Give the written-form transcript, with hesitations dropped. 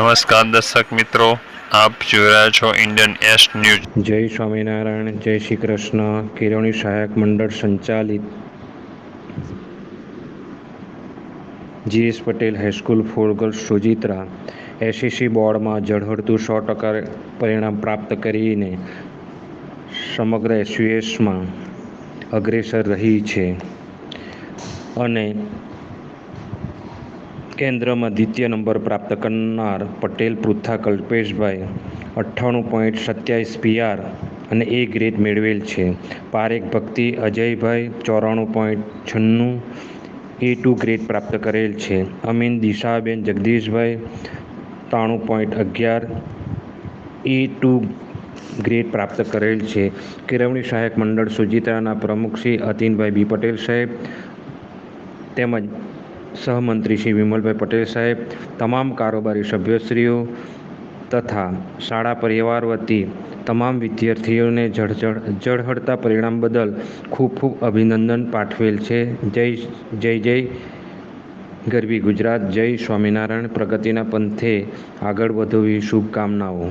નમસ્કાર દર્શક મિત્રો, આપ જોઈ રહ્યા છો ઇન્ડિયન એસ ન્યૂઝ. જય સ્વામિનારાયણ, જય શ્રી કૃષ્ણ. કેળવણી સહાયક મંડળ સંચાલિત GS Patel high school four girls Sojitra SSC બોર્ડમાં ઝળહળતું 100% પરિણામ પ્રાપ્ત કરીને સમગ્ર SUSમાં અગ્રેસર રહી છે અને કેન્દ્રમાં દ્વિતીય નંબર પ્રાપ્ત કરનાર પટેલ પૃથ્થા કલ્પેશભાઈ 98.27 PR અને A ગ્રેડ મેળવેલ છે. પારેખ ભક્તિ અજયભાઈ 94.96 A2 ગ્રેડ પ્રાપ્ત કરેલ છે. અમીન દિશાબેન જગદીશભાઈ 93.11 A2 ગ્રેડ પ્રાપ્ત કરેલ છે. કેળવણી સહાયક મંડળ સોજિત્રાના પ્રમુખ શ્રી અતિનભાઈ બી પટેલ સાહેબ તેમજ સહમંત્રી શ્રી વિમલભાઈ પટેલ સાહેબ, તમામ કારોબારી સભ્યશ્રીઓ તથા શાળા પરિવાર વતી તમામ વિદ્યાર્થીઓને ઝળહળતા પરિણામ બદલ ખૂબ ખૂબ અભિનંદન પાઠવેલ છે. જય જય ગરવી ગુજરાત. જય સ્વામિનારાયણ. પ્રગતિના પંથે આગળ વધો એવી શુભકામનાઓ.